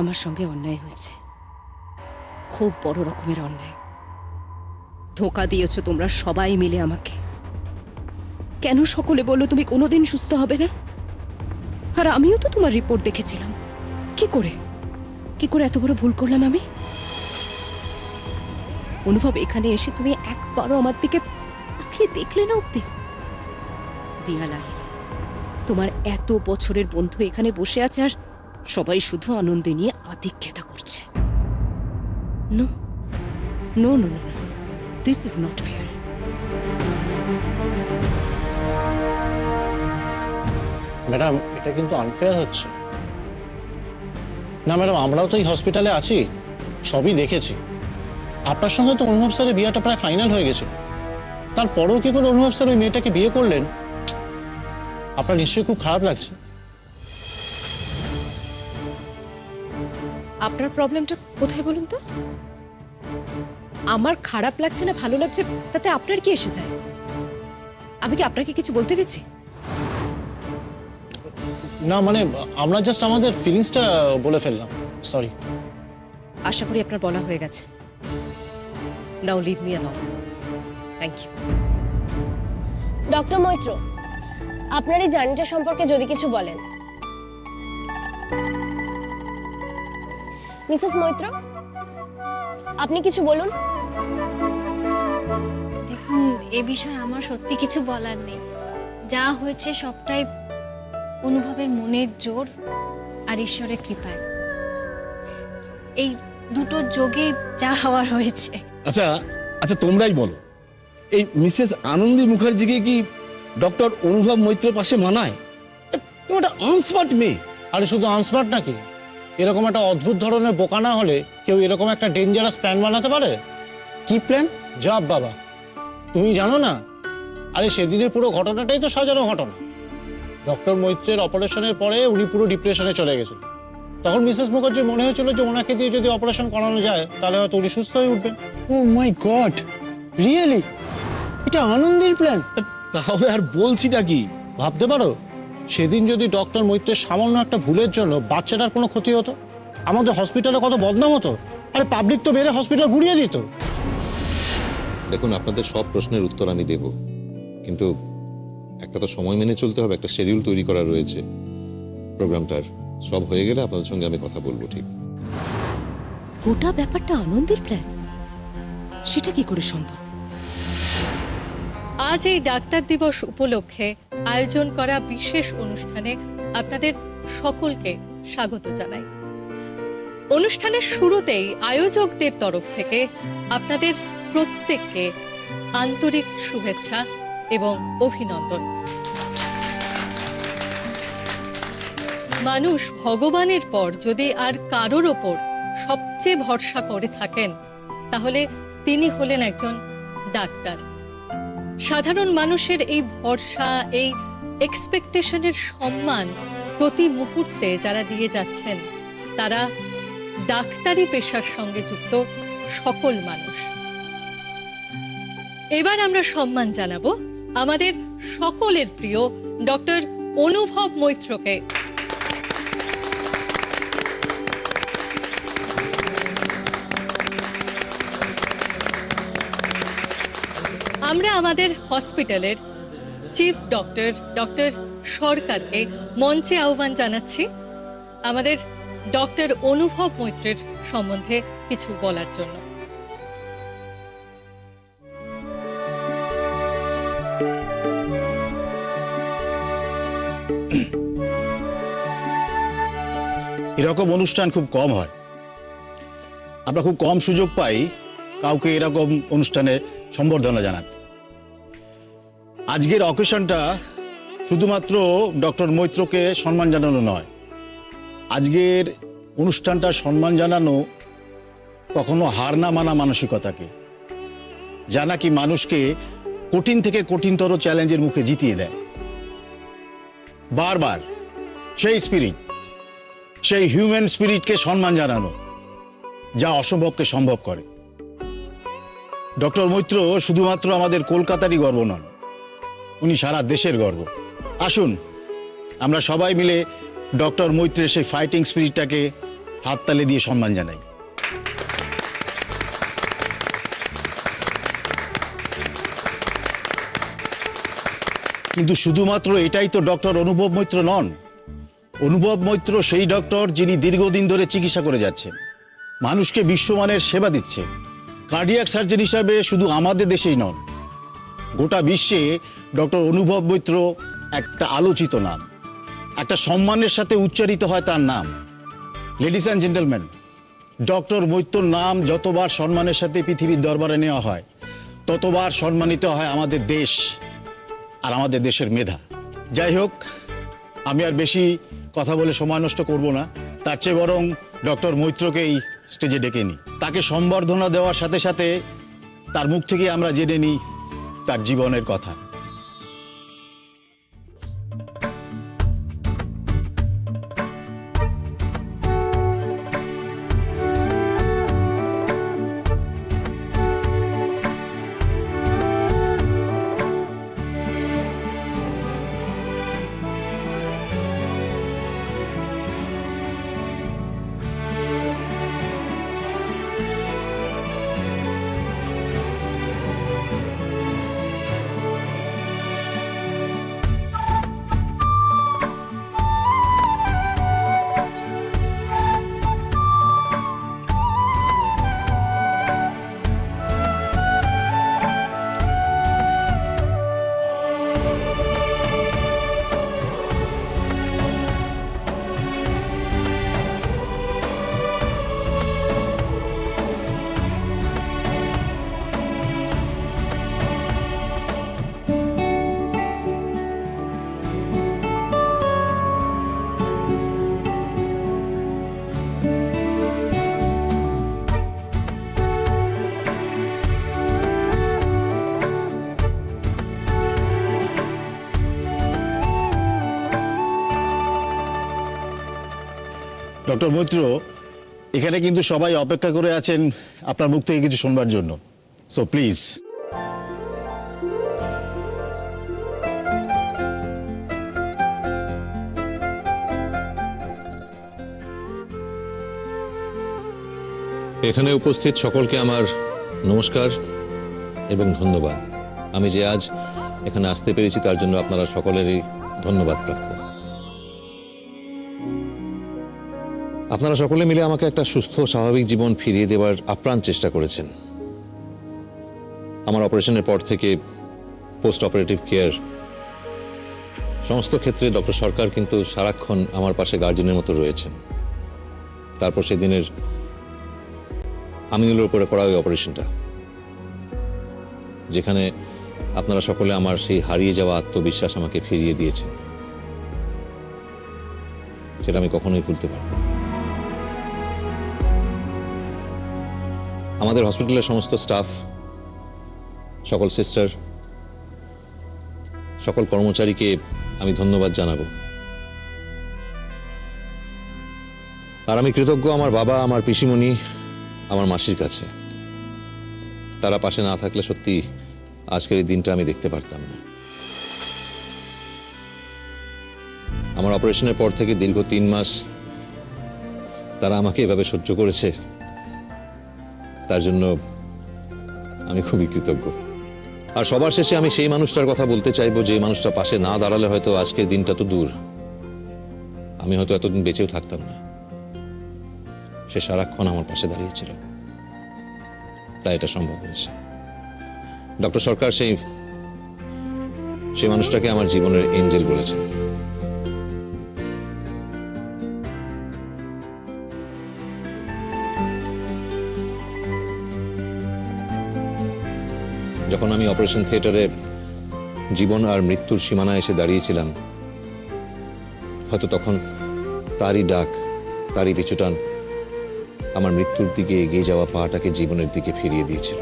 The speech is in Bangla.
আমার সঙ্গে অন্যায় হয়েছে, খুব বড় রকমের অন্যায়। ধোঁকা দিয়েছ তোমরা সবাই মিলে আমাকে। কেন সকলে বললো তুমি কোনোদিন সুস্থ হবে না? আর আমিও তো তোমার রিপোর্ট দেখেছিলাম। কি করে এত বড় ভুল করলাম আমি? অনুভব, এখানে এসে তুমি একবারও আমার দিকে তাকিয়ে দেখলে না অব্দি? দিয়া লাহিড়ী, তোমার এত বছরের বন্ধু এখানে বসে আছে আর সবাই শুধু আনন্দে নিয়ে আধিক্যতা করছে। No no no no no, this is not fair. Madam, এটা কিন্তু আনফেয়ার হচ্ছে না। ম্যাডাম, আমরাও তো এই হসপিটালে আছি, সবই দেখেছি। আপনার সঙ্গে তো অনুভব স্যারের বিয়েটা প্রায় ফাইনাল হয়ে গেছে, তারপরেও কি করে অনুভব স্যার ওই মেয়েটাকে বিয়ে করলেন? আপনার নিশ্চয়ই খুব খারাপ লাগছে। আপনার প্রবলেমটা কোথায় বলুন তো? আমার খারাপ লাগছে না ভালো লাগছে তাতে আপনার কি এসে যায়? আমি কি আপনাকে কিছু বলতে গেছি? না মানে আমরা জাস্ট আমাদের ফিলিংসটা বলে ফেললাম, সরি। আশা করি আপনার বলা হয়ে গেছে। Now leave me alone. Thank you. Doctor Maitra, আপনার এই জার্নিটা সম্পর্কে যদি কিছু বলেন। মিসেস মৈত্র, আপনি কিছু বলুন। দেখুন, এ বিষয়ে আমার সত্যি কিছু বলার নেই। যা হয়েছে সবটাই অনুভবের মনের জোর আর ঈশ্বরের কৃপায়। এই দুটো যোগে যা হওয়ার হয়েছে। আচ্ছা আচ্ছা, তোমরাই বলো, এই মিসেস আনন্দী মুখার্জিকে কি ডক্টর অনুভব মৈত্রের পাশে মানায়? একটা আনস্মার্ট মেয়ে। আরে শুধু আনস্মার্ট নাকি, এরকম একটা অদ্ভুত ধরনের বোকা না হলে কেউ এরকম একটা ডেঞ্জারাস প্ল্যান বানাতে পারে? কি প্ল্যান? যাব বাবা, তুমি জানো না? আরে সেদিনের পুরো ঘটনাটাই তো সাজানো ঘটনা। ডক্টর মৈত্রের অপারেশনের পরে উনি পুরো ডিপ্রেশনে চলে গেছেন। তখন মিসেস মুখার্জির মনে হয়েছিল যে ওনাকে দিয়ে যদি অপারেশন করানো যায় তাহলে হয়তো উনি সুস্থ হয়ে উঠবেন। ও মাই গড, রিয়েলি? এটা আনন্দের প্ল্যান? তাহলে আর বলছিটা কি? ভাবতে পারো, সেদিন যদি ডক্টর মৈত্রের সামান্য একটা ভুলের জন্য বাচ্চাটার কোনো ক্ষতি হতো, আমাদের হসপিটালে কত বদনাম হতো। আরে পাবলিক তো বেড়ে হসপিটাল গুড়িয়ে দিত। দেখুন, আপনাদের সব প্রশ্নের উত্তর আমি দেব, কিন্তু একটা তো সময় মেনে চলতে হবে, একটা শিডিউল তৈরি করা রয়েছে প্রোগ্রামটার। সব হয়ে গেলে আপনাদের সঙ্গে আমি কথা বলবো। ঠিক? গোটা ব্যাপারটা আনন্দের প্ল্যান, সেটা কি করে সম্ভব? আজ এই ডাক্তার দিবস উপলক্ষে আয়োজন করা বিশেষ অনুষ্ঠানে আপনাদের সকলকে স্বাগত জানাই। অনুষ্ঠানের শুরুতেই আয়োজকদের তরফ থেকে আপনাদের প্রত্যেককে আন্তরিক শুভেচ্ছা এবং অভিনন্দন। মানুষ ভগবানের পর যদি আর কারোর ওপর সবচেয়ে ভরসা করে থাকেন তাহলে তিনি হলেন একজন ডাক্তার। সাধারণ মানুষের এই ভরসা, এই এক্সপেকটেশনের সম্মান প্রতি মুহূর্তে যারা দিয়ে যাচ্ছেন তারা ডাক্তারি পেশার সঙ্গে যুক্ত সকল মানুষ। এবার আমরা সম্মান জানাবো আমাদের সকলের প্রিয় ডক্টর অনুভব মৈত্রকে। আমরা আমাদের হসপিটালের চিফ ডক্টর সরকারকে মঞ্চে আহ্বান জানাচ্ছি আমাদের ডক্টর অনুভব মৈত্রের সম্বন্ধে কিছু বলার জন্য। এরকম অনুষ্ঠান খুব কম হয়, আমরা খুব কম সুযোগ পাই কাউকে এরকম অনুষ্ঠানে সম্বর্ধনা জানাতে। আজকের অকেশনটা শুধুমাত্র ডক্টর মৈত্রকে সম্মান জানানো নয়, আজকের অনুষ্ঠানটা সম্মান জানানো কখনো হার না মানা মানসিকতাকে, যা নাকি মানুষকে কঠিন থেকে কঠিনতর চ্যালেঞ্জের মুখে জিতিয়ে দেয়। বারবার সেই স্পিরিট, সেই হিউম্যান স্পিরিটকে সম্মান জানানো যা অসম্ভবকে সম্ভব করে। ডক্টর মৈত্র শুধুমাত্র আমাদের কলকাতারই গর্ব নন, উনি সারা দেশের গর্ব। আসুন আমরা সবাই মিলে ডক্টর মৈত্রের সেই ফাইটিং স্পিরিটটাকে হাততালি দিয়ে সম্মান জানাই। কিন্তু শুধুমাত্র এটাই তো ডক্টর অনুভব মৈত্র নন। অনুভব মৈত্র সেই ডক্টর যিনি দীর্ঘদিন ধরে চিকিৎসা করে যাচ্ছেন, মানুষকে বিশ্বমানের সেবা দিচ্ছেন। কার্ডিয়াক সার্জন হিসাবে শুধু আমাদের দেশেই নন, গোটা বিশ্বে ডক্টর অনুভব মৈত্র একটা আলোচিত নাম, একটা সম্মানের সাথে উচ্চারিত হয় তার নাম। লেডিস অ্যান্ড জেন্টলম্যান, ডক্টর মৈত্রর নাম যতবার সম্মানের সাথে পৃথিবীর দরবারে নেওয়া হয়, ততবার সম্মানিত হয় আমাদের দেশ আর আমাদের দেশের মেধা। যাই হোক, আমি আর বেশি কথা বলে সময় নষ্ট করব না, তার চেয়ে বরং ডক্টর মৈত্রকেই স্টেজে ডেকে নিই। তাকে সম্বর্ধনা দেওয়ার সাথে সাথে তার মুখ থেকে আমরা জেনে নিই তার জীবনের কথা। ডক্টর মৈত্র, এখানে কিন্তু সবাই অপেক্ষা করে আছেন আপনার মুখ থেকে কিছু শুনবার জন্য, সো প্লিজ। এখানে উপস্থিত সকলকে আমার নমস্কার এবং ধন্যবাদ। আমি যে আজ এখানে আসতে পেরেছি তার জন্য আপনারা সকলেরই ধন্যবাদ প্রাপ্য। আপনারা সকলে মিলে আমাকে একটা সুস্থ স্বাভাবিক জীবন ফিরিয়ে দেওয়ার আপ্রাণ চেষ্টা করেছেন। আমার অপারেশনের পর থেকে পোস্ট অপারেটিভ কেয়ার সমস্ত ক্ষেত্রে ডক্টর সরকার কিন্তু সারাক্ষণ আমার পাশে গার্জেনের মতো রয়েছেন। তারপর সেদিনের আমিনুলের উপরে করা ওই অপারেশনটা, যেখানে আপনারা সকলে আমার সেই হারিয়ে যাওয়া আত্মবিশ্বাস আমাকে ফিরিয়ে দিয়েছেন, সেটা আমি কখনোই ভুলতে পারব না। আমাদের হসপিটালের সমস্ত স্টাফ, সকল সিস্টার, সকল কর্মচারীকে আমি ধন্যবাদ জানাবো। আর আমি কৃতজ্ঞ আমার বাবা, আমার পিসিমণি, আমার মাসির কাছে। তারা পাশে না থাকলে সত্যি আজকের এই দিনটা আমি দেখতে পারতাম না। আমার অপারেশনের পর থেকে দীর্ঘ 3 মাস তারা আমাকে এভাবে সহ্য করেছে, তার জন্য আমি খুবই কৃতজ্ঞ। আর সবার শেষে আমি সেই মানুষটার কথা বলতে চাইবো যে মানুষটা পাশে না দাঁড়ালে হয়তো আজকের দিনটা তো দূর, আমি হয়তো এতদিন বেঁচেও থাকতাম না। সে সারাক্ষণ আমার পাশে দাঁড়িয়েছিল, তাই এটা সম্ভব হয়েছে। ডক্টর সরকার সেই মানুষটাকে আমার জীবনের এঞ্জেল বলেছেন। যখন আমি অপারেশন থিয়েটারে জীবন আর মৃত্যুর সীমানায় এসে দাঁড়িয়েছিলাম, হয়তো তখন তারই ডাক, তারই পিছুটান আমার মৃত্যুর দিকে এগিয়ে যাওয়া পাটাকে জীবনের দিকে ফিরিয়ে দিয়েছিল।